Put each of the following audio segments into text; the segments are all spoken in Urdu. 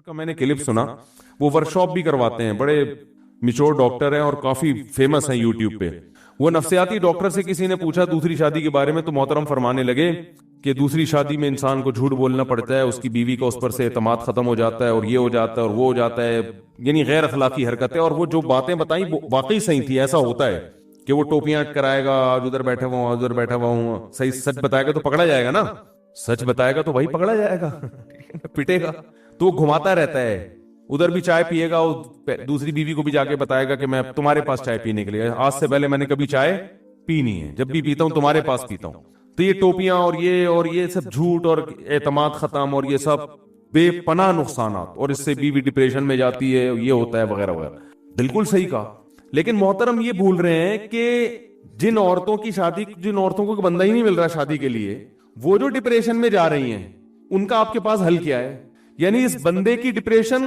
کا میں نے کلپ سنا. وہ ورکشاپ بھی کرواتے ہیں, بڑے میچور ڈاکٹر ہیں اور کافی فیمس ہیں یوٹیوب پہ. وہ نفسیاتی ڈاکٹر سے کسی نے پوچھا دوسری شادی کے بارے میں, تو محترم فرمانے لگے کہ دوسری شادی میں انسان کو جھوٹ بولنا پڑتا ہے, اس کی بیوی کا اس پر سے اعتماد ختم ہو جاتا ہے, اور یہ ہو جاتا ہے اور وہ ہو جاتا ہے, یعنی غیر اخلاقی حرکتیں. اور وہ جو باتیں بتائیں واقعی صحیح تھی. ایسا ہوتا ہے کہ وہ ٹوپیاں کرائے گا, آج ادھر بیٹھا ہوا ہوں, ادھر بیٹھا ہوا ہوں, صحیح سچ بتائے گا تو پکڑا جائے گا نا, سچ بتائے گا تو وہی پکڑا جائے گا, پٹے گا. تو وہ گھماتا رہتا ہے, ادھر بھی چائے پیے گا, دوسری بیوی کو بھی جا کے بتائے گا کہ میں تمہارے پاس چائے پینے کے لیے, آج سے پہلے میں نے کبھی چائے پی نہیں ہے, جب بھی پیتا ہوں تمہارے پاس پیتا ہوں. تو یہ ٹوپیاں اور یہ سب جھوٹ اور اعتماد ختم اور یہ سب بے پناہ نقصانات, اور اس سے بیوی ڈپریشن میں جاتی ہے, یہ ہوتا ہے وغیرہ وغیرہ. بالکل صحیح کہا. لیکن محترم یہ بھول رہے ہیں کہ جن عورتوں کو بندہ ہی نہیں مل رہا شادی کے لیے, وہ جو ڈپریشن میں جا رہی ہیں, ان کا آپ کے پاس حل کیا ہے؟ یعنی اس بندے کی ڈپریشن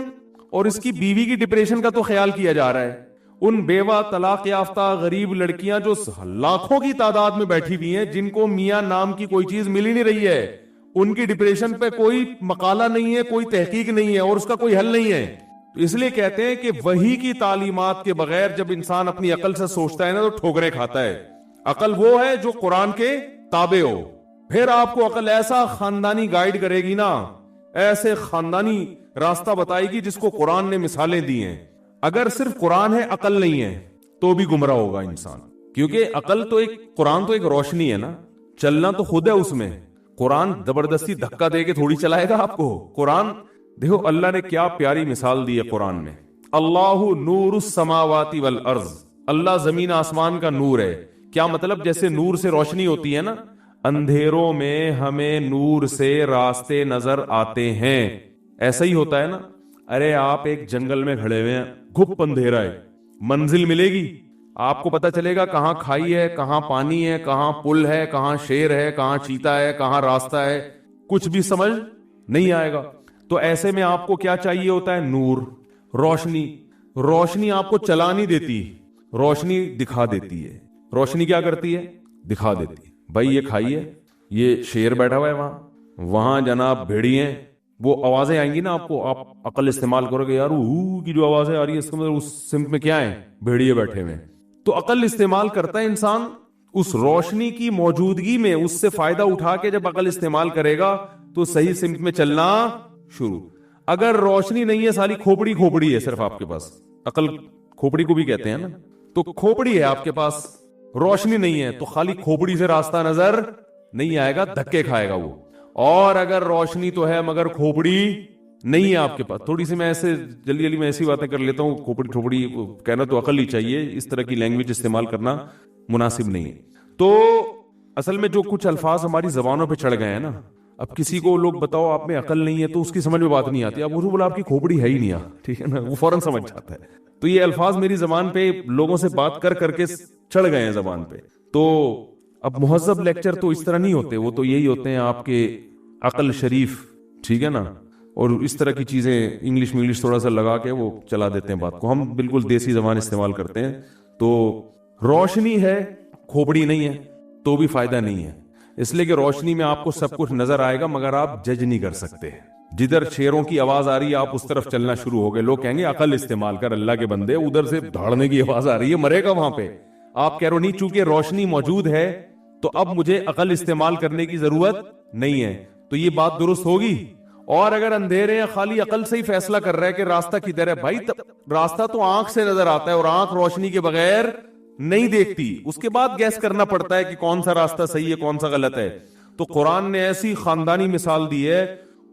اور اس کی بیوی کی ڈپریشن کا تو خیال کیا جا رہا ہے. ان بیوہ طلاق یافتہ غریب لڑکیاں جو لاکھوں کی تعداد میں بیٹھی ہوئی ہیں, جن کو میاں نام کی کوئی چیز مل ہی نہیں رہی ہے, ان کی ڈپریشن پہ کوئی مقالہ نہیں ہے, کوئی تحقیق نہیں ہے, اور اس کا کوئی حل نہیں ہے. اس لیے کہتے ہیں کہ وحی کی تعلیمات کے بغیر جب انسان اپنی عقل سے سوچتا ہے نا, تو ٹھوکریں کھاتا ہے. عقل وہ ہے جو قرآن کے تابع ہو. پھر آپ کو عقل ایسا خاندانی گائیڈ کرے گی نا, ایسے خاندانی راستہ بتائے گی جس کو قرآن نے مثالیں دی ہیں. اگر صرف قرآن ہے, عقل نہیں ہے, تو بھی گمراہ ہوگا انسان. کیونکہ عقل تو قرآن تو ایک روشنی ہے نا, چلنا تو خود ہے اس میں. قرآن زبردستی دھکا دے کے تھوڑی چلائے گا آپ کو. قرآن دیکھو اللہ نے کیا پیاری مثال دی ہے قرآن میں. اللہ نور السماوات والارض, اللہ زمین آسمان کا نور ہے. کیا مطلب؟ جیسے نور سے روشنی ہوتی ہے نا, اندھیروں میں ہمیں نور سے راستے نظر آتے ہیں, ایسا ہی ہوتا ہے نا. ارے آپ ایک جنگل میں کھڑے ہوئے ہیں, گھپ اندھیرا ہے, منزل ملے گی آپ کو؟ پتا چلے گا کہاں کھائی ہے, کہاں پانی ہے, کہاں پل ہے, کہاں شیر ہے, کہاں چیتا ہے, کہاں راستہ ہے, کچھ بھی سمجھ نہیں آئے گا. تو ایسے میں آپ کو کیا چاہیے ہوتا ہے؟ نور, روشنی. روشنی آپ کو چلا نہیں دیتی, روشنی دکھا دیتی ہے. روشنی کیا کرتی ہے؟ دکھا دیتی ہے. بھائی یہ کھائیے, یہ شیر بیٹھا ہوا ہے, وہاں جناب بھیڑی ہیں, وہ آوازیں آئیں گی نا آپ کو, آپ عقل استعمال کرو گے, یار کی جو آوازیں آ رہی ہے اس کا مطلب اس سمت میں کیا ہے؟ بھیڑیے بیٹھے ہوئے. تو عقل استعمال کرتا ہے انسان اس روشنی کی موجودگی میں, اس سے فائدہ اٹھا کے جب عقل استعمال کرے گا تو صحیح سمت میں چلنا شروع. اگر روشنی نہیں ہے, ساری کھوپڑی ہے صرف آپ کے پاس, عقل کھوپڑی کو بھی کہتے ہیں نا, تو کھوپڑی ہے آپ کے پاس, روشنی نہیں ہے, تو خالی کھوپڑی سے راستہ نظر نہیں آئے گا, دھکے کھائے گا وہ. اور اگر روشنی تو ہے مگر کھوپڑی نہیں ہے آپ کے پاس, تھوڑی سی میں ایسے جلدی میں ایسی باتیں کر لیتا ہوں, کھوپڑی کہنا تو عقل ہی چاہیے, اس طرح کی لینگویج استعمال کرنا مناسب نہیں ہے. تو اصل میں جو کچھ الفاظ ہماری زبانوں پہ چڑھ گئے ہیں نا, اب کسی کو لوگ بتاؤ آپ میں عقل نہیں ہے تو اس کی سمجھ میں بات نہیں آتی, اب وہ بولا آپ کی کھوپڑی ہے ہی نہیں, ٹھیک ہے نا, وہ فوراً سمجھ جاتا ہے. تو یہ الفاظ میری زبان پہ لوگوں سے بات کر کے چڑھ گئے ہیں زبان پہ. تو اب مہذب لیکچر تو اس طرح نہیں ہوتے, وہ تو یہی ہوتے ہیں آپ کے عقل شریف, ٹھیک ہے نا, اور اس طرح کی چیزیں انگلش تھوڑا سا لگا کے وہ چلا دیتے ہیں بات کو. ہم بالکل دیسی زبان استعمال کرتے ہیں. تو روشنی ہے, کھوپڑی نہیں ہے, تو بھی فائدہ نہیں ہے, اس لیے کہ روشنی میں آپ کو سب کچھ نظر آئے گا مگر آپ جج نہیں کر سکتے. جدھر شیروں کی آواز آ رہی ہے آپ اس طرف چلنا شروع ہو گئے, لوگ کہیں گے عقل استعمال کر, اللہ کے بندے ادھر سے دھاڑنے کی آواز آ رہی ہے, مرے گا وہاں پہ. آپ کہہ رہے نہیں, چونکہ روشنی موجود ہے تو اب مجھے عقل استعمال کرنے کی ضرورت نہیں ہے, تو یہ بات درست ہوگی. اور اگر اندھیرے ہیں, خالی عقل سے ہی فیصلہ کر رہا ہے کہ راستہ کدھر ہے, بھائی راستہ تو آنکھ سے نظر آتا ہے, اور آنکھ روشنی کے بغیر نہیں دیکھتی, اس کے بعد گیس کرنا پڑتا ہے کہ کون سا راستہ صحیح ہے کون سا غلط ہے. تو قرآن نے ایسی خاندانی مثال دی ہے,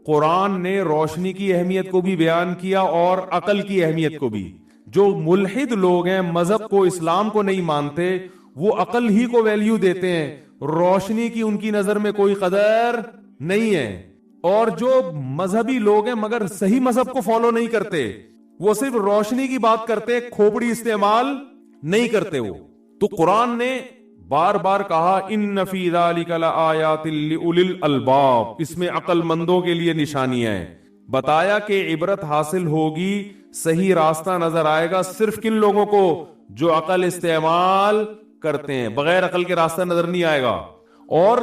قرآن نے روشنی کی اہمیت کو بھی بیان کیا اور عقل کی اہمیت کو بھی. جو ملحد لوگ ہیں, مذہب کو اسلام کو نہیں مانتے, وہ عقل ہی کو ویلیو دیتے ہیں, روشنی کی ان کی نظر میں کوئی قدر نہیں ہے. اور جو مذہبی لوگ ہیں مگر صحیح مذہب کو فالو نہیں کرتے, وہ صرف روشنی کی بات کرتے, کھوپڑی استعمال نہیں کرتے وہ. تو قرآن نے بار بار کہا ان فی ذلک لآیات لأولی الالباب, اس میں عقل مندوں کے لیے نشانیاں ہیں. بتایا کہ عبرت حاصل ہوگی, صحیح راستہ نظر آئے گا صرف کن لوگوں کو؟ جو عقل استعمال کرتے ہیں, بغیر عقل کے راستہ نظر نہیں آئے گا. اور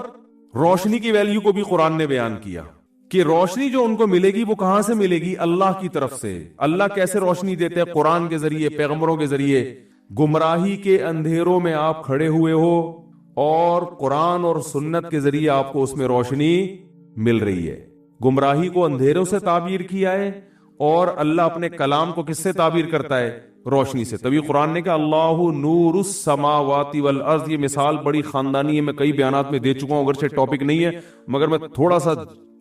روشنی کی ویلیو کو بھی قرآن نے بیان کیا. کہ روشنی جو ان کو ملے گی وہ کہاں سے ملے گی؟ اللہ کی طرف سے. اللہ کیسے روشنی دیتے ہیں؟ قرآن کے ذریعے، پیغمبروں کے ذریعے. گمراہی کے اندھیروں میں آپ کھڑے ہوئے ہو اور قرآن اور سنت کے ذریعے آپ کو اس میں روشنی مل رہی ہے. گمراہی کو اندھیروں سے تعبیر کیا ہے اور اللہ اپنے کلام کو کس سے تعبیر کرتا ہے؟ روشنی سے. تبھی قرآن نے کہا اللہ نور السماوات والارض. یہ مثال بڑی خاندانی ہے، میں کئی بیانات میں دے چکا ہوں، اگرچہ ٹاپک نہیں ہے مگر میں تھوڑا سا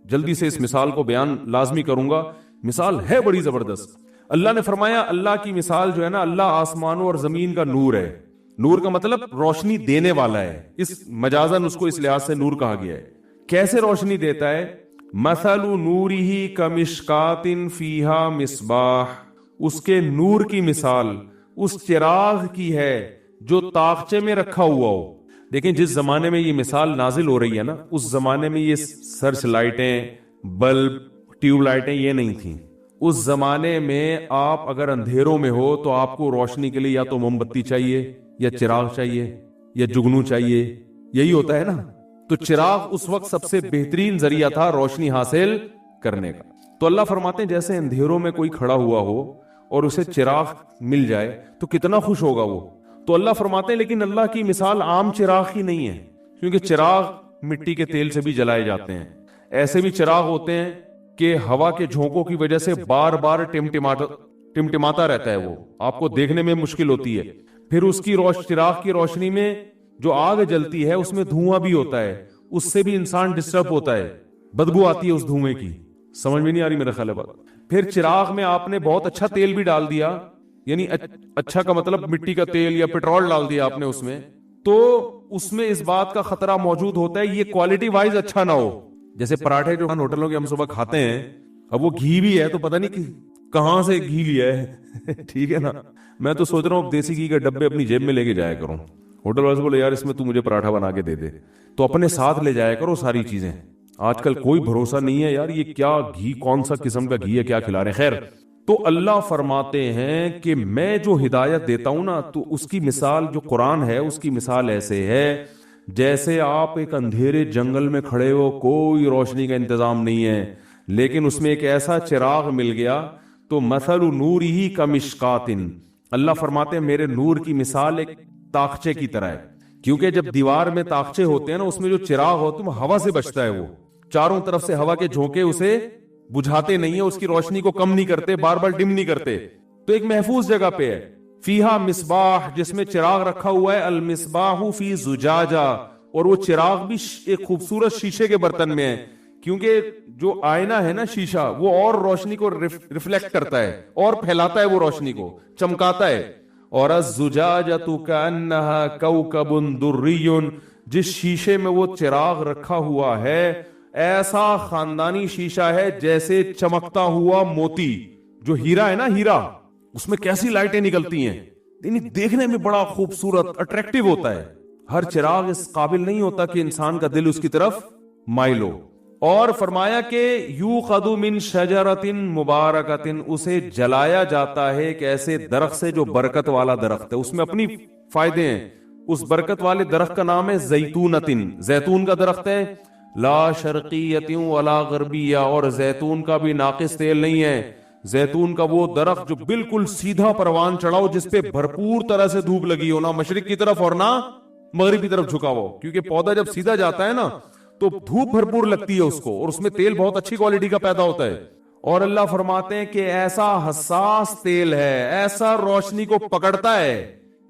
جلدی سے اس مثال کو بیان لازمی کروں گا. مثال ہے بڑی زبردست. اللہ نے فرمایا اللہ کی مثال جو ہے نا، اللہ آسمانوں اور زمین کا نور ہے. نور کا مطلب روشنی دینے والا ہے. اس مجازن اس کو اس لحاظ سے نور کہا گیا ہے. کیسے روشنی دیتا ہے؟ مثل نورہ کمشکات فیہا مصباح. اس کے نور کی مثال اس چراغ کی ہے جو طاقچے میں رکھا ہوا ہو. دیکھیں جس زمانے میں یہ مثال نازل ہو رہی ہے نا، اس زمانے میں یہ سرچ لائٹیں، بلب، ٹیوب لائٹیں یہ نہیں تھیں. اس زمانے میں آپ اگر اندھیروں میں ہو تو آپ کو روشنی کے لیے یا تو موم بتی چاہیے، یا چراغ چاہیے، یا جگنو چاہیے. یہی ہوتا ہے نا. تو چراغ اس وقت سب سے بہترین ذریعہ تھا روشنی حاصل کرنے کا. تو اللہ فرماتے ہیں جیسے اندھیروں میں کوئی کھڑا ہوا ہو اور اسے چراغ مل جائے تو کتنا خوش ہوگا وہ. تو اللہ فرماتے ہیں لیکن اللہ کی مثال عام چراغ کی نہیں ہے، کیونکہ چراغ مٹی کے تیل سے بھی جلائے جاتے ہیں. ایسے بھی چراغ ہوتے ہیں کہ ہوا کے جھونکوں کی وجہ سے بار بار ٹمٹماتا رہتا ہے، وہ آپ کو دیکھنے میں مشکل ہوتی ہے. پھر اس کی چراغ کی روشنی میں جو آگ جلتی ہے اس میں دھواں بھی ہوتا ہے، اس سے بھی انسان ڈسٹرب ہوتا ہے، بدبو آتی ہے اس دھوئیں کی. سمجھ میں نہیں آ رہی میرا خیال ہے بات. پھر چراغ میں آپ نے بہت اچھا تیل بھی ڈال دیا، یعنی اچھا کا مطلب مٹی کا تیل یا پیٹرول ڈال دیا آپ نے اس میں، تو اس میں اس بات کا خطرہ موجود ہوتا ہے یہ کوالٹی وائز اچھا نہ ہو. جیسے پراٹھے جو ہوٹلوں کے ہم صبح کھاتے ہیں، اب وہ گھی بھی ہے تو پتہ نہیں کہاں سے گھی لیا ہے. ٹھیک ہے نا. میں تو سوچ رہا ہوں دیسی گھی کے ڈبے اپنی جیب میں لے کے جایا کروں. ہوٹل والے بولے یار اس میں تو مجھے پراٹھا بنا کے دے دے، تو اپنے ساتھ لے جایا کرو ساری چیزیں. آج کل کوئی بھروسہ نہیں ہے یار یہ کیا گھی، کون سا قسم کا گھی ہے، کیا کھلا رہے ہیں. خیر، تو اللہ فرماتے ہیں کہ میں جو ہدایت دیتا ہوں نا، تو اس کی مثال جو قرآن ہے اس کی مثال ایسے ہے جیسے آپ ایک اندھیرے جنگل میں کھڑے ہو، کوئی روشنی کا انتظام نہیں ہے، لیکن اس میں ایک ایسا چراغ مل گیا. تو مثل نورہ کمشکات. اللہ فرماتے ہیں میرے نور کی مثال ایک طاقچے کی طرح ہے. کیونکہ جب دیوار میں طاقچے ہوتے ہیں نا، اس میں جو چراغ ہوتا ہے وہ ہوا سے بچتا ہے، وہ چاروں طرف سے ہوا کے جھونکے اسے بجھاتے نہیں ہیں، اس کی روشنی کو کم نہیں کرتے، بار بار ڈم نہیں کرتے. تو ایک محفوظ جگہ پہ ہے. فیہا مصباح، جس میں چراغ رکھا ہوا ہے. المصباح فی زجاجہ، اور وہ چراغ بھی ایک خوبصورت شیشے کے برتن میں ہے، کیونکہ جو آئینہ ہے نا شیشہ، وہ اور روشنی کو ریفلیکٹ کرتا ہے اور پھیلاتا ہے، وہ روشنی کو چمکاتا ہے. اور الزجاجۃ کأنہا کوکب دری، جس شیشے میں وہ چراغ رکھا ہوا ہے ایسا خاندانی شیشہ ہے جیسے چمکتا ہوا موتی. جو ہیرا ہے نا، ہیرا، اس میں کیسی لائٹیں نکلتی ہیں، یعنی دیکھنے میں بڑا خوبصورت اٹریکٹیو ہوتا ہے. ہر چراغ اس قابل نہیں ہوتا کہ انسان کا دل اس کی طرف مائل ہو. اور فرمایا کہ یوقد من شجرۃ مبارکۃ، اسے جلایا جاتا ہے ایک ایسے درخت سے جو برکت والا درخت ہے، اس میں اپنی فائدے ہیں. اس برکت والے درخت کا نام ہے زیتونۃ، زیتون کا درخت ہے. لا شرقیۃ ولا غربیہ، اور زیتون کا بھی ناقص تیل نہیں ہے. زیتون کا وہ درخت جو بالکل سیدھا پروان چڑھاؤ، جس پہ بھرپور طرح سے دھوپ لگی ہو، نہ مشرق کی طرف اور نہ مغرب کی طرف جھکا ہو. کیونکہ پودا جب سیدھا جاتا ہے نا تو دھوپ بھرپور لگتی ہے اس کو، اور اس میں تیل بہت اچھی کوالٹی کا پیدا ہوتا ہے. اور اللہ فرماتے ہیں کہ ایسا حساس تیل ہے، ایسا روشنی کو پکڑتا ہے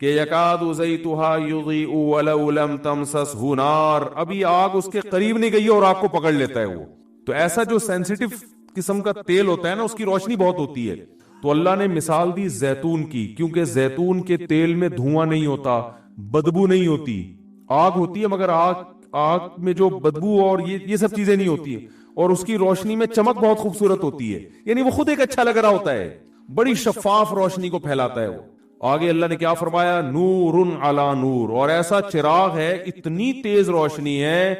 کہ یکاد زیتھا یضیء ولو لم تمسسہ نار، ابھی آگ اس کے قریب نہیں گئی اور آگ کو پکڑ لیتا ہے وہ. تو ایسا جو سینسیٹیو قسم کا تیل ہوتا ہے نا، اس کی روشنی بہت ہوتی ہے. تو اللہ نے مثال دی زیتون کی، کیونکہ زیتون کے تیل میں دھواں نہیں ہوتا، بدبو نہیں ہوتی. آگ ہوتی ہے مگر آگ میں جو بدبو اور یہ سب چیزیں نہیں ہوتی ہیں، اور اس کی روشنی میں چمک بہت خوبصورت ہوتی ہے، یعنی وہ خود ایک اچھا لگ رہا ہوتا ہے، بڑی شفاف روشنی کو پھیلاتا ہے وہ. آگے اللہ نے کیا فرمایا؟ نور علی نور، اور ایسا چراغ ہے، اتنی تیز روشنی ہے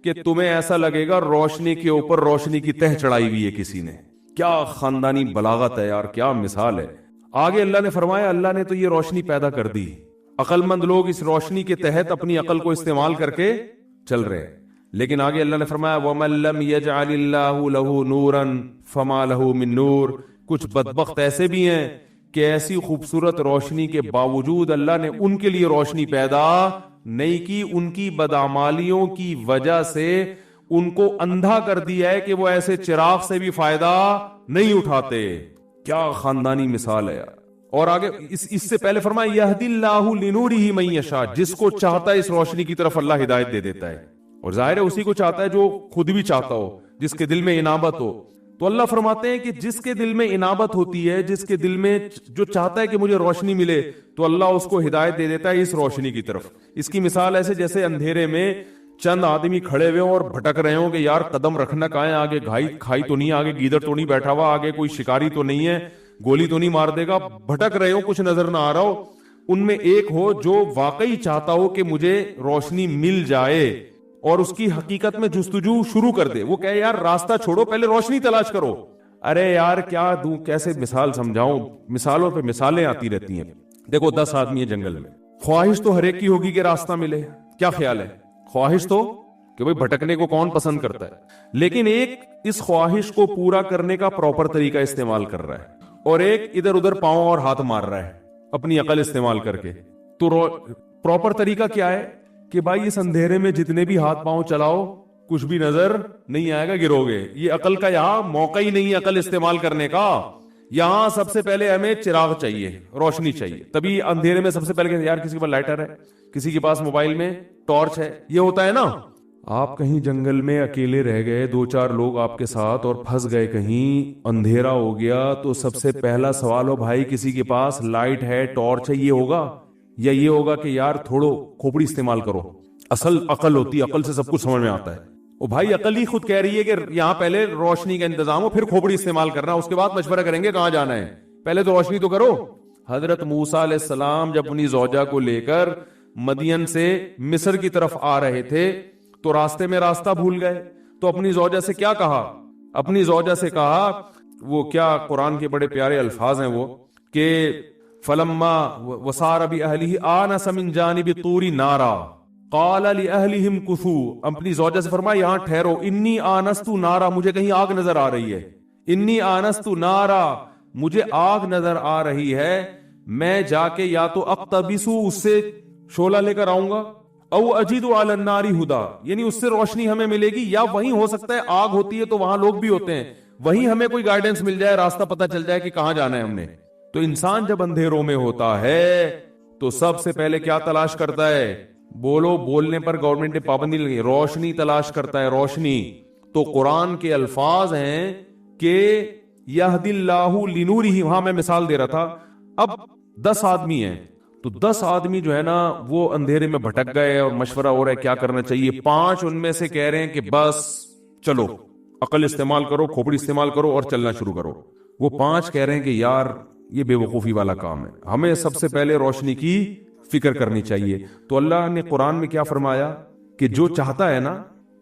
کہ تمہیں ایسا لگے گا روشنی کے اوپر روشنی کی تہ چڑھائی ہوئی ہے کسی نے. کیا خاندانی بلاغت ہے یار، کیا مثال ہے. آگے اللہ نے فرمایا اللہ نے تو یہ روشنی پیدا کر دی، عقل مند لوگ اس روشنی کے تحت اپنی عقل کو استعمال کر کے چل رہے ہیں. لیکن آگے اللہ نے فرمایا وَمَن لَّمْ يَجْعَلِ اللَّهُ لَهُ نُورًا فَمَا لَهُ مِن نُور. کچھ بدبخت ایسے بھی ہیں کہ ایسی خوبصورت روشنی کے باوجود اللہ نے ان کے لیے روشنی پیدا نہیں کی, ان کی بدعمالیوں کی وجہ سے ان کو اندھا کر دیا ہے کہ وہ ایسے چراغ سے بھی فائدہ نہیں اٹھاتے. کیا خاندانی مثال ہے یار. اور آگے اس سے پہلے فرمایا یہدی اللہ لنورہ من یشاء, جس کو چاہتا ہے اس روشنی کی طرف اللہ ہدایت دے دیتا ہے, اور ظاہر ہے اسی کو چاہتا ہے جو خود بھی چاہتا ہو, جس کے دل میں انابت ہو. تو اللہ فرماتے ہیں کہ جس کے دل میں انابت ہوتی ہے, جس کے دل میں جو چاہتا ہے کہ مجھے روشنی ملے, تو اللہ اس کو ہدایت دے دیتا ہے اس روشنی کی طرف. اس کی مثال ایسے جیسے اندھیرے میں چند آدمی کھڑے ہوئے اور بھٹک رہے ہوں کہ یار قدم رکھنا کہاں ہے, آگے کھائی تو نہیں, آگے گیدڑ تو نہیں بیٹھا ہوا, آگے کوئی شکاری تو نہیں ہے, گولی تو نہیں مار دے گا, بھٹک رہے ہو, کچھ نظر نہ آ رہا ہو. ان میں ایک ہو جو واقعی چاہتا ہو کہ مجھے روشنی مل جائے اور اس کی حقیقت میں جستجو شروع کر دے. وہ کہے یار راستہ چھوڑو, پہلے روشنی تلاش کرو. ارے یار کیا دوں, کیسے مثال سمجھاؤں, مثالوں پہ مثالیں آتی رہتی ہیں. دیکھو 10 آدمی ہے جنگل میں, خواہش تو ہر ایک کی ہوگی کہ راستہ ملے. کیا خیال ہے؟ خواہش تو کہ بھئی بھٹکنے کو کون پسند کرتا ہے, لیکن ایک اس خواہش کو پورا کرنے کا پراپر طریقہ استعمال کر رہا ہے, اور ایک ادھر ادھر پاؤں اور ہاتھ مار رہا ہے اپنی عقل استعمال کر کے. تو پراپر طریقہ کیا ہے کہ بھائی اس اندھیرے میں جتنے بھی ہاتھ پاؤں چلاؤ کچھ بھی نظر نہیں آئے گا, گرو گے. یہ عقل کا یہاں موقع ہی نہیں ہے عقل استعمال کرنے کا. یہاں سب سے پہلے ہمیں چراغ چاہیے, روشنی چاہیے. تبھی اندھیرے میں سب سے پہلے یار کسی کے پاس لائٹر ہے, کسی کے پاس موبائل میں ٹارچ ہے, یہ ہوتا ہے نا. آپ کہیں جنگل میں اکیلے رہ گئے, 2-4 لوگ آپ کے ساتھ, اور پھنس گئے کہیں, اندھیرا ہو گیا, تو سب سے پہلا سوال ہو بھائی کسی کے پاس لائٹ ہے, ٹارچ ہے, یہ ہوگا یا یہ ہوگا کہ یار تھوڑو کھوپڑی استعمال کرو. اصل عقل ہوتی ہے, عقل سے سب کچھ سمجھ میں آتا ہے. او بھائی عقل ہی خود کہہ رہی ہے کہ یہاں پہلے روشنی کا انتظام ہو, پھر کھوپڑی استعمال کرنا, اس کے بعد مشورہ کریں گے کہاں جانا ہے, پہلے تو روشنی تو کرو. حضرت موسیٰ علیہ السلام جب اپنی زوجہ کو لے کر مدین سے مصر کی طرف آ رہے تھے تو راستے میں راستہ بھول گئے, تو اپنی زوجہ سے کیا کہا, اپنی زوجہ سے کہا, وہ کیا قرآن کے بڑے پیارے الفاظ ہیں وہ, کہ فلما وسار بأہلہ آنس من جانب الطور نارا قال لأہلہم کثوا, اپنی زوجہ سے فرمایا یہاں ٹھہرو, انی آنست نارا, مجھے کہیں آگ نظر آ رہی ہے, انی آنست نارا, مجھے آگ نظر آ رہی ہے, میں جا کے یا تو اقتبسو, اس سے شعلہ لے کر آؤں گا, او اجد علی النار ہدا, یعنی اس سے روشنی ہمیں ملے گی, یا وہیں ہو سکتا ہے آگ ہوتی ہے تو وہاں لوگ بھی ہوتے ہیں, وہیں ہمیں کوئی گائیڈنس مل جائے, راستہ پتہ چل جائے کہ کہاں جانا ہے ہم نے. تو انسان جب اندھیروں میں ہوتا ہے تو سب سے پہلے کیا تلاش کرتا ہے, بولو, بولنے پر گورنمنٹ نے پابندی لگی, روشنی تلاش کرتا ہے, روشنی. تو قرآن کے الفاظ ہیں کہ یہدی اللہ لنورہ, وہاں میں مثال دے رہا تھا. اب 10 آدمی ہیں, تو 10 آدمی جو ہے نا وہ اندھیرے میں بھٹک گئے اور مشورہ ہو رہا ہے کیا کرنا چاہیے. 5 ان میں سے کہہ رہے ہیں کہ بس چلو عقل استعمال کرو, کھوپڑی استعمال کرو اور چلنا شروع کرو. وہ 5 کہہ رہے ہیں کہ یار یہ بے وقوفی والا کام ہے, ہمیں سب سے پہلے روشنی کی فکر کرنی چاہیے. تو اللہ نے قرآن میں کیا فرمایا کہ جو چاہتا ہے نا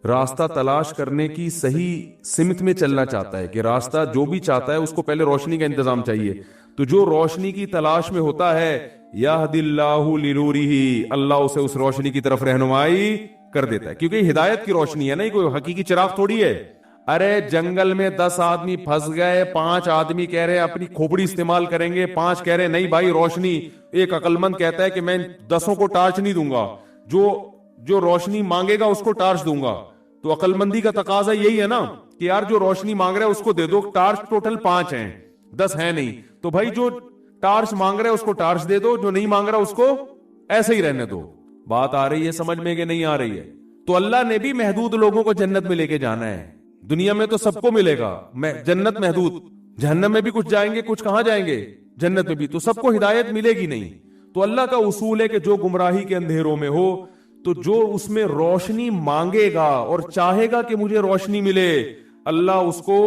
راستہ تلاش کرنے کی صحیح سمت میں چلنا چاہتا ہے, کہ راستہ جو بھی چاہتا ہے اس کو پہلے روشنی کا انتظام چاہیے. تو جو روشنی کی تلاش میں ہوتا ہے یہدی اللہ لنورہ, اللہ اسے اس روشنی کی طرف رہنمائی کر دیتا ہے, کیونکہ یہ ہدایت کی روشنی ہے نا, کوئی حقیقی چراغ تھوڑی ہے. ارے جنگل میں 10 آدمی پھنس گئے, 5 آدمی کہہ رہے اپنی کھوپڑی استعمال کریں گے, 5 کہہ رہے نہیں بھائی روشنی. ایک عقل مند کہتا ہے کہ میں 10 کو ٹارچ نہیں دوں گا, جو روشنی مانگے گا اس کو ٹارچ دوں گا. تو عقل مندی کا تقاضا یہی ہے نا کہ یار جو روشنی مانگ رہا ہے اس کو دے دو. ٹارچ ٹوٹل 5 ہیں, 10 ہیں نہیں, تو بھائی جو ٹارچ مانگ رہا ہے اس کو ٹارچ دے دو, جو نہیں مانگ رہا اس کو ایسے ہی رہنے دو. بات آ رہی ہے سمجھ میں کہ نہیں آ رہی ہے؟ تو اللہ نے بھی محدود لوگوں کو جنت میں لے کے جانا ہے. دنیا میں تو سب کو ملے گا, جنت محدود, جہنم میں بھی کچھ جائیں گے, کچھ کہاں جائیں گے, جنت میں بھی. تو سب کو ہدایت ملے گی نہیں. تو اللہ کا اصول ہے کہ جو گمراہی کے اندھیروں میں ہو, تو جو اس میں روشنی مانگے گا اور چاہے گا کہ مجھے روشنی ملے, اللہ اس کو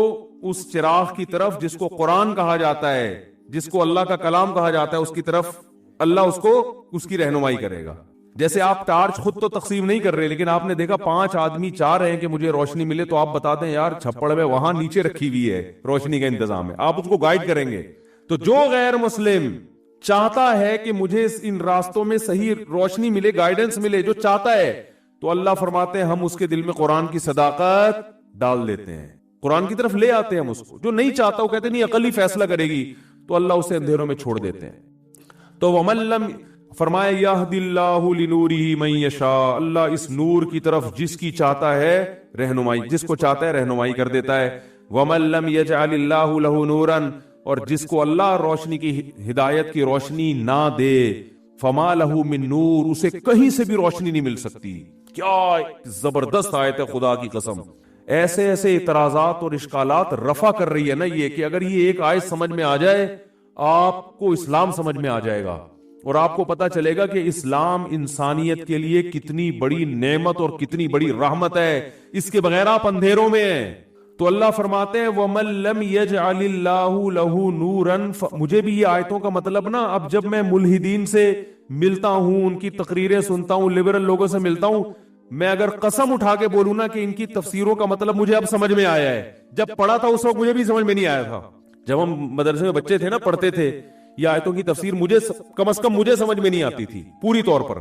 اس چراغ کی طرف جس کو قرآن کہا جاتا ہے, جس کو اللہ کا کلام کہا جاتا ہے, اس کی طرف اللہ اس کو اس کی رہنمائی کرے گا. جیسے آپ ٹارچ خود تو تقسیم نہیں کر رہے, لیکن آپ نے دیکھا 5 آدمی چاہ رہے ہیں کہ مجھے روشنی ملے, تو آپ بتا دیں یار چھپڑ میں وہاں نیچے رکھی ہوئی ہے, روشنی کا انتظام ہے, آپ اس کو گائیڈ کریں گے. تو جو غیر مسلم چاہتا ہے کہ مجھے ان راستوں میں صحیح روشنی ملے, گائیڈنس ملے, جو چاہتا ہے, تو اللہ فرماتے ہیں ہم اس کے دل میں قرآن کی صداقت ڈال دیتے ہیں, قرآن کی طرف لے آتے ہیں ہم اس کو. جو نہیں چاہتا وہ کہتے نہیں عقل ہی فیصلہ کرے گی, تو اللہ اسے اندھیروں میں چھوڑ دیتے ہیں. تو وَمَن لَّمْ فرمایا یہدی اللہ لنورہ من یشاء, اللہ اس نور کی طرف جس کی چاہتا ہے رہنمائی, جس کو چاہتا ہے رہنمائی کر دیتا ہے. وَمَن لَّمْ يَجْعَلِ اللَّهُ لَهُ نُورًا, اور جس کو اللہ روشنی کی ہدایت کی روشنی نہ دے, فَمَا لَهُ مِن نور, اسے کہیں سے بھی روشنی نہیں مل سکتی. کیا زبردست آیت ہے خدا کی قسم. ایسے ایسے اعتراضات اور اشکالات رفع کر رہی ہے نا یہ, کہ اگر یہ ایک آیت سمجھ میں آ جائے آپ کو اسلام سمجھ میں آ جائے گا, اور آپ کو پتا چلے گا کہ اسلام انسانیت کے لیے کتنی بڑی نعمت اور کتنی بڑی رحمت ہے. اس کے بغیر آپ اندھیروں میں ہیں. تو اللہ فرماتے ہیں وَمَن لَّمْ يَجْعَلِ اللَّهُ لَهُ نُورًا. مجھے بھی یہ آیتوں کا مطلب نا, اب جب میں ملحدین سے ملتا ہوں, ان کی تقریریں سنتا ہوں, لبرل لوگوں سے ملتا ہوں, میں اگر قسم اٹھا کے بولوں نا کہ ان کی تفسیروں کا مطلب مجھے اب سمجھ میں آیا ہے. جب پڑھا تھا اس وقت مجھے بھی سمجھ میں نہیں آیا تھا. جب ہم مدرسے میں بچے تھے نا, پڑھتے تھے, یہ آیتوں کی تفسیر مجھے کم از کم مجھے سمجھ میں نہیں آتی تھی پوری طور پر.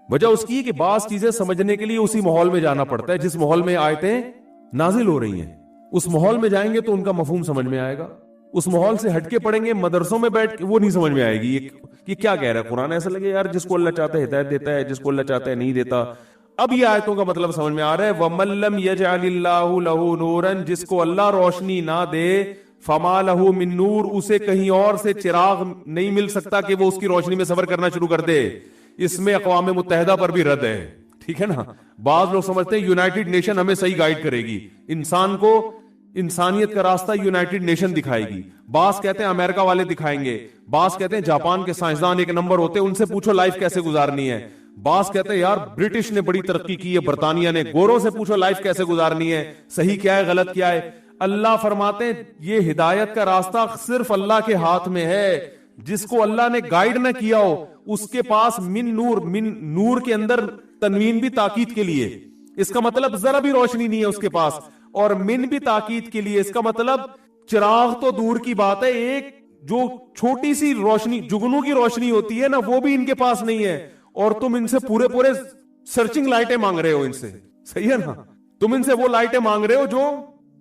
وجہ اس کی کہ بعض چیزیں سمجھنے کے لیے اسی ماحول میں جانا پڑتا ہے جس ماحول میں آیتیں نازل ہو رہی ہیں. اس ماحول میں جائیں گے تو ان کا مفہوم سمجھ میں آئے گا. اس ماحول سے ہٹ کے پڑھیں گے مدرسوں میں بیٹھ کے, وہ نہیں سمجھ میں آئے گی یہ کیا کہہ رہا ہے قرآن. ایسا لگے یار جس کو اللہ چاہتا ہے ہدایت دیتا ہے, جس کو اللہ چاہتا ہے نہیں دیتا. اب یہ آیتوں کا مطلب سمجھ میں آ رہا ہے. وَمَن لَّمْ يَجْعَلِ اللَّهُ لَهُ نُورًا, جس کو اللہ روشنی نہ دے, فَمَا لَهُ مِن نور, اسے کہیں اور سے چراغ نہیں مل سکتا کہ وہ اس کی روشنی میں سفر کرنا شروع کر دے. اس میں اقوام متحدہ پر بھی رد ہے, ٹھیک ہے نا. بعض لوگ سمجھتے ہیں یونائٹڈ نیشن ہمیں صحیح گائیڈ کرے گی, انسان کو انسانیت کا راستہ یونائٹڈ نیشن دکھائے گی. بعض کہتے ہیں امریکہ والے دکھائیں گے, بعض کہتے ہیں جاپان کے سائنسدان ایک نمبر ہوتے ہیں, ان سے پوچھو لائف کیسے گزارنی ہے. بعض کہتے ہیں یار برٹش نے بڑی ترقی کی ہے, برطانیہ نے, گوروں سے پوچھو لائف کیسے گزارنی ہے, صحیح کیا ہے غلط کیا ہے. اللہ فرماتے ہیں یہ ہدایت کا راستہ صرف اللہ کے ہاتھ میں ہے. جس کو اللہ نے گائیڈ نہ کیا ہو اس کے پاس من نور کے اندر تنوین بھی تاکید کے لیے, اس کا مطلب ذرا بھی روشنی نہیں ہے اس کے پاس, اور من بھی تاکید کے لیے, اس کا مطلب چراغ تو دور کی بات ہے, ایک جو چھوٹی سی روشنی جگنو کی روشنی ہوتی ہے نا وہ بھی ان کے پاس نہیں ہے. اور تم ان سے پورے سرچنگ لائٹیں مانگ رہے ہو ان سے, صحیح ہے نا. تم ان سے وہ لائٹیں مانگ رہے ہو جو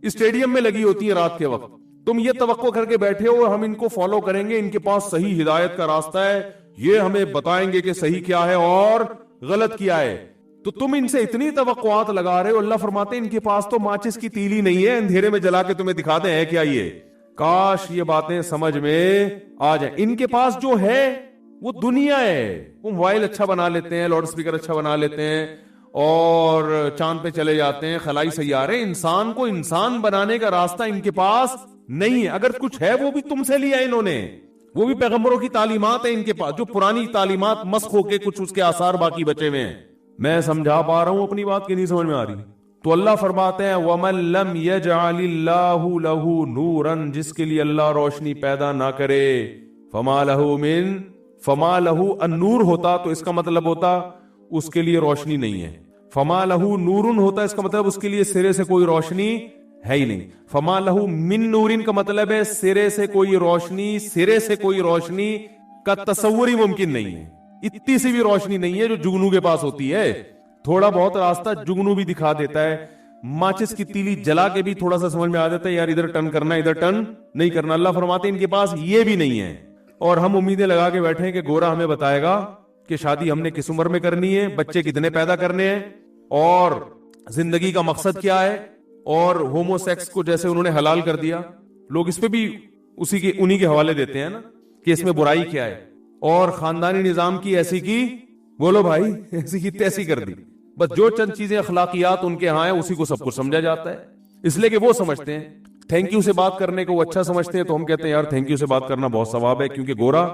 اسٹیڈیم میں لگی ہوتی ہیں رات کے وقت. تم یہ توقع کر کے بیٹھے ہو ہم ان کو فالو کریں گے, ان کے پاس صحیح ہدایت کا راستہ ہے, یہ ہمیں بتائیں گے کہ صحیح کیا ہے اور غلط کیا ہے. تو تم ان سے اتنی توقعات لگا رہے ہو. اللہ فرماتے ہیں ان کے پاس تو ماچس کی تیلی نہیں ہے, اندھیرے میں جلا کے تمہیں دکھاتے ہیں کیا یہ. کاش یہ باتیں سمجھ میں آ جائیں. ان کے پاس جو ہے وہ دنیا ہے, وہ موبائل اچھا بنا لیتے ہیں, لاؤڈ اسپیکر اچھا بنا لیتے ہیں, اور چاند پہ چلے جاتے ہیں, خلائی سیارے. انسان کو انسان بنانے کا راستہ ان کے پاس نہیں ہے. اگر کچھ ہے وہ بھی تم سے لیا انہوں نے, وہ بھی پیغمبروں کی تعلیمات ہیں ان کے پاس, جو پرانی تعلیمات مسخ ہو کے کچھ اس کے آثار باقی بچے ہوئے ہیں. میں سمجھا پا رہا ہوں اپنی بات کی نہیں سمجھ میں آ رہی؟ تو اللہ فرماتے ہیں وَمَن لَّمْ يَجْعَلِ اللَّهُ لَهُ نُورًا, جس کے لیے اللہ روشنی پیدا نہ کرے, فَمَا لَهُ النور ہوتا تو اس کا مطلب ہوتا اس کے لیے روشنی نہیں ہے. فَمَا لَهُ نُورٌ ہوتا اس کا مطلب اس کے لیے سرے سے کوئی روشنی ہے ہی نہیں. فَمَا لَهُ مِن نُورٍ کا مطلب ہے سرے سے کوئی روشنی کا تصور ہی ممکن نہیں ہے. اتنی سی بھی روشنی نہیں ہے جو جگنو کے پاس ہوتی ہے. تھوڑا بہت راستہ جگنو بھی دکھا دیتا ہے, ماچس کی تیلی جلا کے بھی تھوڑا سا سمجھ میں آ جاتا ہے یار ادھر ٹرن کرنا ادھر ٹرن نہیں کرنا. اللہ فرماتے ہیں ان کے پاس یہ بھی نہیں ہے, اور ہم امیدیں لگا کے بیٹھے ہیں کہ گورا ہمیں بتائے گا کہ شادی ہم نے کس عمر میں کرنی ہے, بچے کتنے پیدا کرنے ہیں, اور زندگی کا مقصد کیا ہے, اور ہومو سیکس کو جیسے انہوں نے حلال کر دیا, لوگ اس پہ بھی انہی کے حوالے دیتے ہیں نا کہ اس میں برائی کیا ہے, اور خاندانی نظام کی ایسی کی, بولو بھائی, ایسی کی تیسی کر دی. بس جو چند چیزیں اخلاقیات ان کے ہاں ہیں اسی کو سب کچھ سمجھا جاتا ہے. اس لیے کہ وہ سمجھتے ہیں تھینک یو سے بات کرنے کو وہ اچھا سمجھتے ہیں, تو ہم کہتے ہیں یار تھینک یو سے بات کرنا بہت ثواب ہے, کیونکہ گورا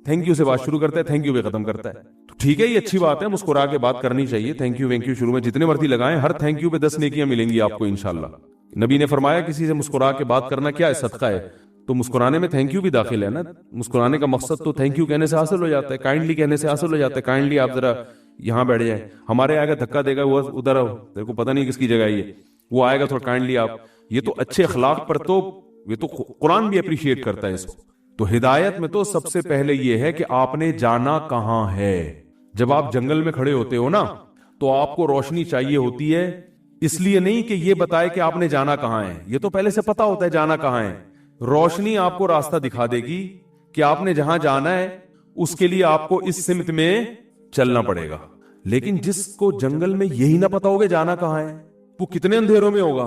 تھینک یو سے بات شروع کرتا ہے, تھینک یو پہ ختم کرتا ہے. تو ٹھیک ہے, یہ اچھی بات ہے, مسکرا کے بات کرنی چاہیے. تھینک یو شروع میں جتنے مرضی لگائیں, ہر تھینک یو پہ 10 نیکیاں ملیں گی آپ کو انشاءاللہ. نبی نے فرمایا کسی سے مسکرا کے بات کرنا کیا ہے, صدقہ ہے. تو مسکرانے میں تھینک یو بھی داخل ہے نا. مسکرانے کا مقصد تو تھینک یو کہنے سے حاصل ہو جاتا ہے, کائنڈلی کہنے سے حاصل ہو جاتا ہے. کائنڈلی آپ ذرا یہاں بیٹھ جائیں, ہمارے آئے گا دھکا دے گا وہ ادھر, تیرے کو پتہ نہیں کس کی جگہ یہ, وہ آئے گا تھوڑا کائنڈلی آپ. یہ تو اچھے اخلاق پر تو یہ تو قرآن بھی اپریشیٹ کرتا ہے اس کو. تو ہدایت میں تو سب سے پہلے یہ ہے کہ آپ نے جانا کہاں ہے. جب آپ جنگل میں کھڑے ہوتے ہو نا تو آپ کو روشنی چاہیے ہوتی ہے، اس لیے نہیں کہ یہ بتائے کہ آپ نے جانا کہاں ہے، یہ تو پہلے سے پتا ہوتا ہے جانا کہاں ہے. روشنی آپ کو راستہ دکھا دے گی کہ آپ نے جہاں جانا ہے اس کے لیے آپ کو اس سمت میں چلنا پڑے گا. لیکن جس کو جنگل میں یہی نہ پتا ہوگا جانا کہاں ہے، وہ کتنے اندھیروں میں ہوگا.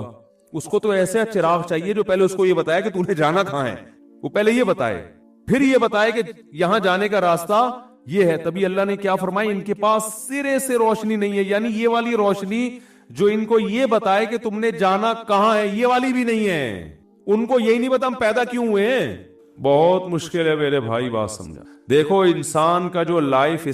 اس کو تو ایسا چراغ چاہیے جو پہلے اس کو یہ بتائے کہ تو نے جانا کہاں ہے. وہ پہلے یہ بتائے، پھر یہ بتائے کہ یہاں جانے کا راستہ یہ ہے. تبھی اللہ نے کیا فرمایا، ان کے پاس سرے سے روشنی نہیں ہے. یعنی یہ والی روشنی جو ان کو یہ بتائے کہ تم نے جانا کہاں ہے، یہ والی بھی نہیں ہے. ان کو یہی نہیں پتا ہم پیدا کیوں ہوئے ہیں. بہت مشکل ہے میرے بھائی بات سمجھا. دیکھو انسان کا جو لائف،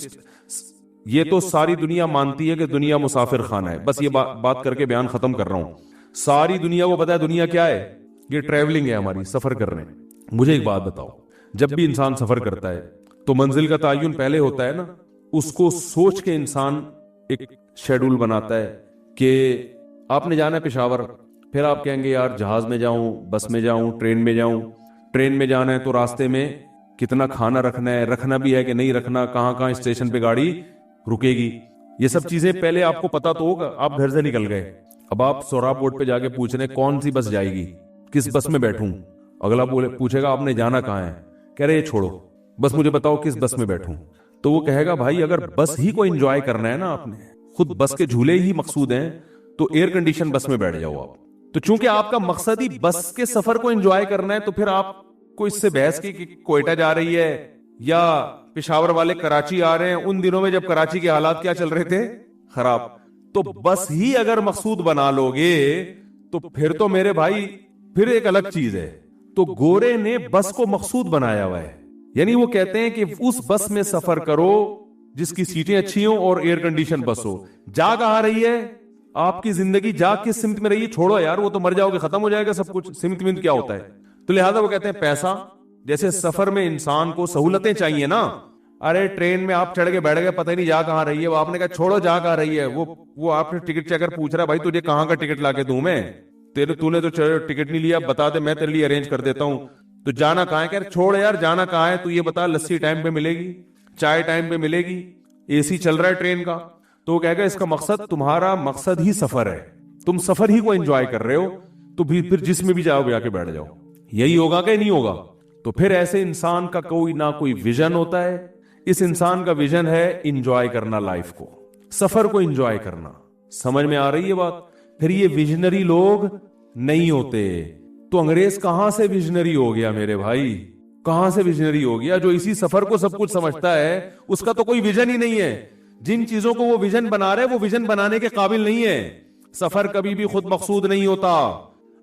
یہ تو ساری دنیا مانتی ہے کہ دنیا مسافر خانہ ہے. بس یہ بات کر کے بیان ختم کر رہا ہوں. ساری دنیا کو پتا ہے دنیا کیا ہے، یہ ٹریولنگ ہے ہماری، سفر کر رہے ہیں. مجھے ایک بات بتاؤ، جب بھی انسان سفر کرتا ہے تو منزل کا تعین پہلے ہوتا ہے نا. اس کو سوچ کے انسان ایک شیڈول بناتا ہے کہ آپ نے جانا ہے پشاور، پھر آپ کہیں گے یار جہاز میں جاؤں، بس میں جاؤں، ٹرین میں جاؤں. ٹرین میں جانا ہے تو راستے میں کتنا کھانا رکھنا ہے، رکھنا بھی ہے کہ نہیں رکھنا، کہاں کہاں اسٹیشن پہ گاڑی رکے گی. یہ سب چیزیں پہلے آپ کو پتا تو ہوگا. آپ گھر سے نکل گئے، اب آپ سوراب بورڈ پہ جا کے پوچھ رہے ہیں کون سی بس جائے گی، کس بس میں بیٹھوں. اگلا پوچھے گا آپ نے جانا کہاں ہے، کہہ رہے یہ چھوڑو، بس مجھے بتاؤ کس بس میں بیٹھوں. تو وہ کہے گا بھائی اگر بس ہی کو انجوائے کرنا ہے نا، آپ نے خود بس کے جھولے ہی مقصود ہیں، تو ایئر کنڈیشن بس میں بیٹھ جاؤ آپ. تو چونکہ آپ کا مقصد ہی بس کے سفر کو انجوائے کرنا ہے، تو پھر آپ کو اس سے بحث کی کہ کوئٹہ جا رہی ہے یا پشاور والے کراچی آ رہے ہیں. ان دنوں میں جب کراچی کے حالات کیا چل رہے تھے، خراب. تو بس ہی اگر مقصود بنا لو گے تو پھر تو میرے بھائی پھر ایک الگ چیز ہے. تو گورے نے بس کو مقصود بنایا ہوا ہے. یعنی وہ کہتے ہیں کہ اس بس میں سفر کرو جس کی سیٹیں اچھی ہوں اور ایئر کنڈیشن بس ہو. جا کہاں رہی ہے آپ کی زندگی، جا کس سمت میں رہی ہے، چھوڑو یار وہ تو مر جاؤ گے، ختم ہو جائے گا سب کچھ. سمت میں کیا ہوتا ہے. تو لہذا وہ کہتے ہیں پیسہ، جیسے سفر میں انسان کو سہولتیں چاہیے نا. ارے ٹرین میں آپ چڑھ کے بیٹھ گئے، پتہ ہی نہیں جا کہاں رہی ہے. وہ آپ نے کہا چھوڑو جا کہاں رہی ہے. وہ آپ نے ٹکٹ چیکر پوچھ رہا ہے بھائی تجھے کہاں کا ٹکٹ لا کے دوں میں، تو نے تو ٹکٹ نہیں لیا، بتا دے میں تیرے لیے ارینج کر دیتا ہوں. تو جانا کہاں ہے، کہ چھوڑ یار جانا کہاں ہے، تو یہ بتا لسی ٹائم پہ ملے گی، چائے ٹائم پہ ملے گی، اے سی چل رہا ہے ٹرین کا. تو وہ کہے گا اس کا مقصد، تمہارا مقصد ہی سفر ہے، تم سفر ہی کو انجوائے کر رہے ہو، تو پھر جس میں بھی جاؤ جا کے بیٹھ جاؤ. یہی ہوگا کہ نہیں ہوگا. تو پھر ایسے انسان کا کوئی نہ کوئی ویژن ہوتا ہے. اس انسان کا ویژن ہے انجوائے کرنا لائف کو، سفر کو انجوائے کرنا. سمجھ میں آ رہی ہے بات. پھر یہ ویژنری لوگ نہیں ہوتے. تو انگریز کہاں سے ویژنری ہو گیا میرے بھائی، کہاں سے ویژنری ہو گیا؟ جو اسی سفر کو سب کچھ سمجھتا ہے اس کا تو کوئی ویژن ہی نہیں ہے. جن چیزوں کو وہ ویژن بنا رہے وہ ویژن بنانے کے قابل نہیں ہے. سفر کبھی بھی خود مقصود نہیں ہوتا.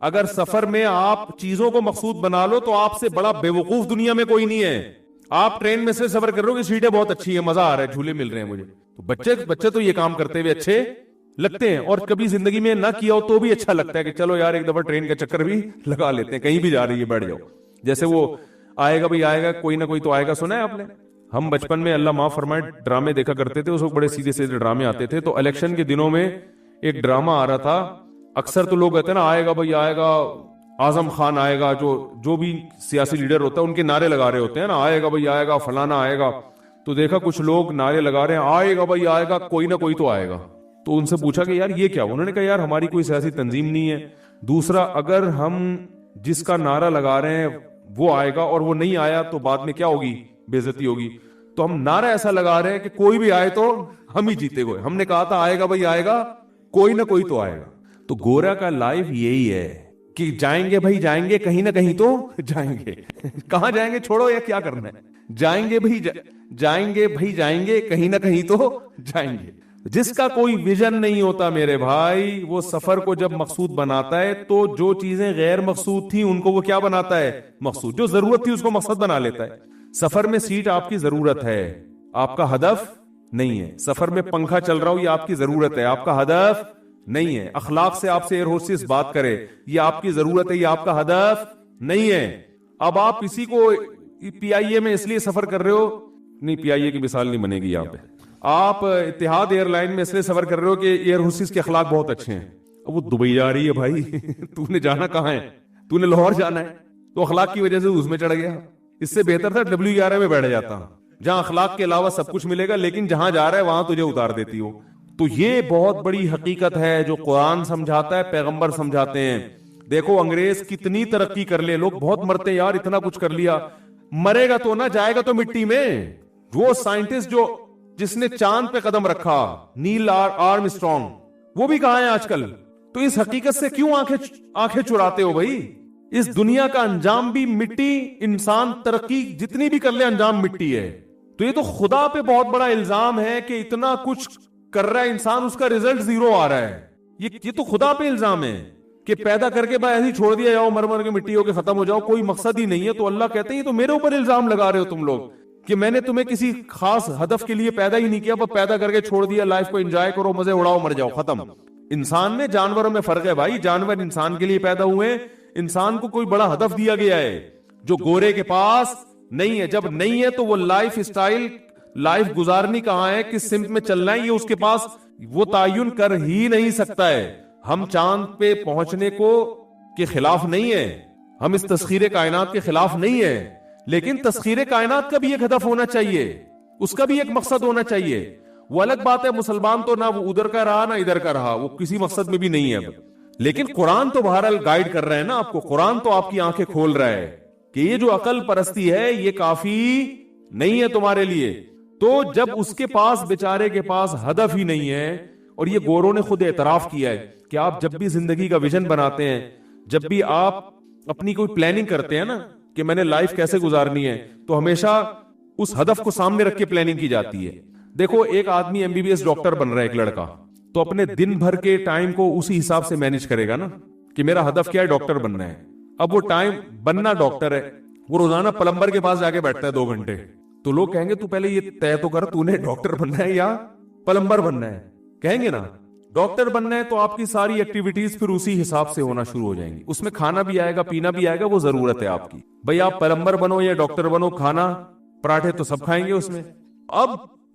اگر سفر میں آپ چیزوں کو مقصود بنا لو تو آپ سے بڑا بے وقوف دنیا میں کوئی نہیں ہے. آپ ٹرین میں سے سفر کر رہے ہو کہ سیٹیں بہت اچھی ہیں، مزہ آ رہا ہے، جھولے مل رہے ہیں مجھے، تو بچے تو یہ کام کرتے ہوئے اچھے لگتے ہیں. اور کبھی زندگی میں نہ کیا ہو تو بھی اچھا لگتا ہے کہ چلو یار ایک دفعہ ٹرین کا چکر بھی لگا لیتے ہیں، کہیں بھی جا رہی ہے بیٹھ جاؤ. جیسے وہ آئے گا بھائی، آئے گا کوئی نہ کوئی تو آئے گا. سنا ہے آپ نے، ہم بچپن میں اللہ معاف فرمائے ڈرامے دیکھا کرتے تھے، اس وقت بڑے سیدھے سیدھے ڈرامے آتے تھے. تو الیکشن کے دنوں میں ایک ڈرامہ آ رہا تھا. اکثر تو لوگ کہتے ہیں نا آئے گا بھائی آئے گا، اعظم خان آئے گا، جو بھی سیاسی لیڈر ہوتا ہے ان کے نعرے لگا رہے ہوتے ہیں نا، آئے گا بھائی آئے گا، فلانا آئے گا. تو دیکھا کچھ لوگ نعرے لگا رہے ہیں آئے گا بھائی آئے گا، کوئی نہ کوئی تو آئے گا. تو ان سے پوچھا کہ یار یہ کیا؟ انہوں نے کہا یار ہماری کوئی سیاسی تنظیم نہیں ہے. دوسرا، اگر ہم جس کا نعرہ لگا رہے ہیں وہ آئے گا اور وہ نہیں آیا تو بعد میں کیا ہوگی؟ بے عزتی ہوگی. تو ہم نعرہ ایسا لگا رہے ہیں کہ کوئی بھی آئے تو ہم ہی جیتے ہوئے. ہم نے کہا تھا آئے گا بھائی آئے گا، کوئی نہ کوئی تو آئے گا. تو گورا کا لائف یہی ہے کہ جائیں گے بھائی جائیں گے، کہیں نہ کہیں تو جائیں گے. کہاں جائیں گے چھوڑو، یا کیا کرنا ہے، جائیں گے بھائی جائیں گے بھائی جائیں گے، کہیں نہ کہیں تو جائیں گے. جس کا کوئی ویژن نہیں ہوتا میرے بھائی، وہ سفر کو جب مقصود بناتا ہے تو جو چیزیں غیر مقصود تھیں ان کو وہ کیا بناتا ہے؟ مقصود. جو ضرورت تھی اس کو مقصد بنا لیتا ہے. سفر میں سیٹ آپ کی ضرورت ہے، آپ کا ہدف نہیں ہے. سفر میں پنکھا چل رہا ہو یہ آپ کی ضرورت ہے، آپ کا ہدف نہیں ہے. اخلاق سے آپ سے ایئر ہوسٹس بات کرے یہ آپ کی ضرورت ہے، یہ آپ کا ہدف نہیں ہے. اب آپ کسی کو پی آئی اے میں اس لیے سفر کر رہے ہو، نہیں پی آئی اے کی مثال نہیں بنے گی یہاں پہ. آپ اتحاد ایئر لائن میں اس لیے سفر کر رہے ہو کہ ایئر ہوسٹس کے اخلاق بہت اچھے ہیں. اب وہ دبئی جا رہی ہے بھائی تو نے جانا کہاں ہے؟ تو نے لاہور جانا ہے، تو اخلاق کی وجہ سے اس میں چڑھ گیا. اس سے بہتر تھا WI میں بیٹھ جاتا، جہاں اخلاق کے علاوہ سب کچھ ملے گا، لیکن جہاں جا رہا ہے وہاں تجھے اتار دیتی ہو. تو یہ بہت بڑی حقیقت ہے جو قرآن سمجھاتا ہے، پیغمبر سمجھاتے ہیں. دیکھو انگریز کتنی ترقی کر لے، لوگ بہت مرتے ہیں یار، اتنا کچھ کر لیا، مرے گا تو نہ، جائے گا تو مٹی میں. وہ سائنٹسٹ جس نے چاند پہ قدم رکھا، نیل آرم اسٹرانگ، وہ بھی کہاں ہے آج کل؟ تو اس حقیقت سے کیوں آنکھیں چراتے ہو بھائی؟ اس دنیا کا انجام بھی مٹی، انسان ترقی جتنی بھی کر لے انجام مٹی ہے. تو یہ تو خدا پہ بہت بڑا الزام ہے کہ اتنا کچھ کر رہا ہے انسان، اس کا رزلٹ زیرو آ رہا ہے. یہ تو خدا پہ الزام ہے کہ پیدا کر کے بھائی ایسے ہی چھوڑ دیا جاؤ، مر مر کے مٹی ہو کے ختم ہو جاؤ، کوئی مقصد ہی نہیں ہے. تو اللہ کہتے ہیں یہ تو میرے اوپر الزام لگا رہے ہو تم لوگ کہ میں نے تمہیں کسی خاص ہدف کے لیے پیدا ہی نہیں کیا، بس پیدا کر کے چھوڑ دیا، لائف کو انجوائے کرو، مزے اڑاؤ، مر جاؤ، ختم. انسان میں جانوروں میں فرق ہے بھائی، جانور انسان کے لیے پیدا ہوئے ہیں، انسان کو کوئی بڑا ہدف دیا گیا ہے جو گورے کے پاس نہیں ہے. جب نہیں ہے تو وہ لائف اسٹائل، لائف گزارنی کہاں ہے، کس سمت میں چلنا ہے، یہ اس کے پاس وہ تعین کر ہی نہیں سکتا ہے. ہم چاند پہ پہنچنے کے خلاف نہیں ہے، ہم اس تسخیر کائنات کے خلاف نہیں ہے، لیکن تسخیر کائنات کا بھی ایک ہدف ہونا چاہیے، اس کا بھی ایک مقصد ہونا چاہیے. وہ الگ بات ہے مسلمان تو نہ وہ ادھر کا رہا نہ ادھر کا رہا، وہ کسی مقصد میں بھی نہیں ہے. لیکن قرآن تو بہرحال گائیڈ کر رہا ہے نا آپ کو، قرآن تو آپ کی آنکھیں کھول رہا ہے کہ یہ جو عقل پرستی ہے یہ کافی نہیں ہے تمہارے لیے. تو جب اس کے پاس، بیچارے کے پاس ہدف ہی نہیں ہے، اور یہ گوروں نے خود اعتراف کیا ہے کہ آپ جب بھی زندگی کا ویژن بناتے ہیں، جب بھی آپ اپنی کوئی پلاننگ کرتے ہیں نا کہ میں نے لائف کیسے گزارنی ہے، تو ہمیشہ اس ہدف کو سامنے رکھ کے پلاننگ کی جاتی ہے. دیکھو ایک آدمی M B B S doctor بن رہا ہے، ایک لڑکا، تو اپنے دن بھر کے ٹائم کو اسی حساب سے مینج کرے گا نا کہ میرا ہدف کیا ہے، ڈاکٹر بننا ہے. اب وہ ٹائم بننا ڈاکٹر ہے، وہ روزانہ پلمبر کے پاس جا کے بیٹھتا ہے 2 گھنٹے. تو لوگ کہیں گے تو پہلے یہ طے تو کر تو نے ڈاکٹر بننا ہے یا پلمبر بننا ہے. کہیں گے نا ڈاکٹر بننا ہے تو آپ کی ساری ایکٹیویٹیز پھر اسی حساب سے ہونا شروع ہو جائیں گی، اس میں کھانا بھی آئے گا، پینا بھی آئے گا، وہ ضرورت ہے آپ کی. بھئی آپ پلمبر بنو یا ڈاکٹر بنو، کھانا پراٹھے تو سب کھائیں گے اس میں. اب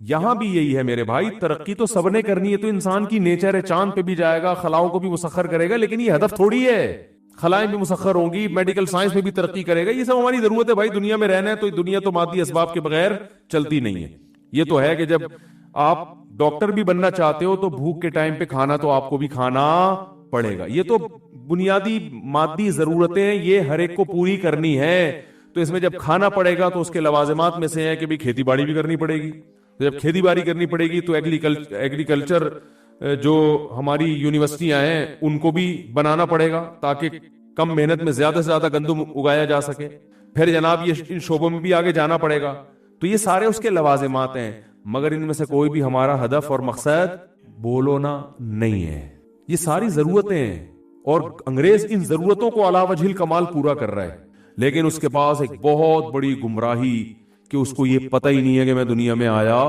یہاں بھی یہی ہے میرے بھائی، ترقی تو سب نے کرنی ہے، تو انسان کی نیچر ہے، چاند پہ بھی جائے گا، خلاؤں کو بھی مسخر کرے گا، لیکن یہ ہدف تھوڑی ہے. خلائیں بھی مسخر ہوں گی، میڈیکل سائنس میں بھی ترقی کرے گا، یہ سب ہماری ضرورت ہے بھائی. دنیا میں رہنا ہے تو دنیا تو مادی اسباب کے بغیر چلتی نہیں ہے. یہ تو ہے کہ جب آپ ڈاکٹر بھی بننا چاہتے ہو تو بھوک کے ٹائم پہ کھانا تو آپ کو بھی کھانا پڑے گا. یہ تو بنیادی مادی ضرورتیں یہ ہر ایک کو پوری کرنی ہے. تو اس میں جب کھانا پڑے گا تو اس کے لوازمات میں سے ہے کہ بھی کھیتی باڑی بھی کرنی پڑے گی. جب کھیتی باڑی کرنی پڑے گی تو ایگریکلچر جو ہماری یونیورسٹیاں ہیں ان کو بھی بنانا پڑے گا تاکہ کم محنت میں زیادہ سے زیادہ گندم اگایا جا سکے. پھر جناب یہ ان شعبوں میں بھی آگے جانا پڑے گا. تو یہ سارے اس کے لوازمات ہیں، مگر ان میں سے کوئی بھی ہمارا ہدف اور مقصد بولونا نہیں ہے. یہ ساری ضرورتیں ہیں اور انگریز ان ضرورتوں کو علی وجہ الکمال پورا کر رہا ہے، لیکن اس کے پاس ایک بہت بڑی گمراہی کہ اس کو یہ پتہ ہی نہیں ہے کہ میں دنیا میں آیا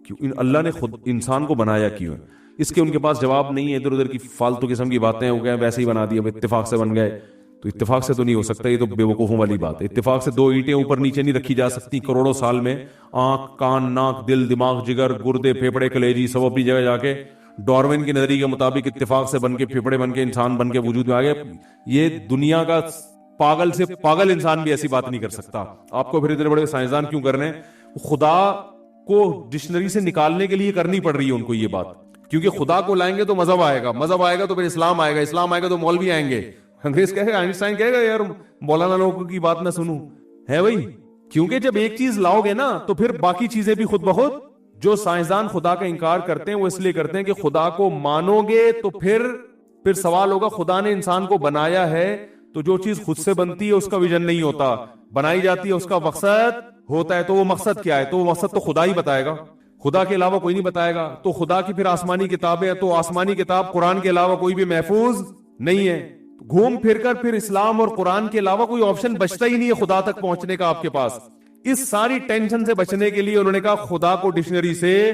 کیوں، اللہ نے خود انسان کو بنایا کیوں. اس کے ان کے پاس جواب نہیں ہے. ادھر ادھر کی فالتو قسم کی باتیں ہو گئے، ویسے ہی بنا دیا، اتفاق سے بن گئے. تو اتفاق سے تو نہیں ہو سکتا، یہ تو بے وقوفوں والی بات ہے. اتفاق سے 2 اینٹیں اوپر نیچے نہیں رکھی جا سکتی کروڑوں سال میں. آنکھ، کان، ناک، دل، دماغ، جگر، گردے، پھیپڑے، کلیجی سب اپنی جگہ جا کے ڈارون کے نظریے کے مطابق اتفاق سے بن کے پھیپڑے بن کے انسان بن کے وجود میں آ گئے. یہ دنیا کا پاگل سے پاگل انسان بھی ایسی بات نہیں کر سکتا. آپ کو پھر اتنے بڑے سائنسدان کیوں کرنے؟ خدا کو ڈکشنری سے نکالنے کے لیے کرنی پڑ رہی ہے ان کو یہ بات، کیونکہ خدا کو لائیں گے تو مذہب آئے گا، مذہب آئے گا تو پھر اسلام آئے گا، اسلام آئے گا تو مولوی آئیں گے. انگریز کہے گا، آئنسٹائن کہے گا یار مولانا لوگوں کی بات نہ سنوں، ہے بھائی. کیونکہ جب ایک چیز لاؤ گے نا تو پھر باقی چیزیں بھی خود بخود. جو سائنسدان خدا کا انکار کرتے ہیں وہ اس لیے کرتے ہیں کہ خدا کو مانو گے تو پھر سوال ہوگا خدا نے انسان کو بنایا ہے تو جو چیز خود سے بنتی ہے اس کا ویژن نہیں ہوتا، بنائی جاتی ہے اس کا مقصد ہوتا ہے. تو وہ مقصد کیا ہے؟ تو وہ مقصد تو خدا ہی بتائے گا، خدا کے علاوہ کوئی نہیں بتائے گا. تو خدا کی پھر آسمانی کتابیں ہیں، تو آسمانی کتاب قرآن کے علاوہ کوئی بھی محفوظ نہیں ہے. گھوم پھر کر پھر اسلام اور قرآن کے علاوہ کوئی آپشن بچتا ہی نہیں ہے خدا تک پہنچنے کا آپ کے پاس. اس ساری ٹینشن سے بچنے کے لیے انہوں نے کہا خدا کو ڈکشنری سے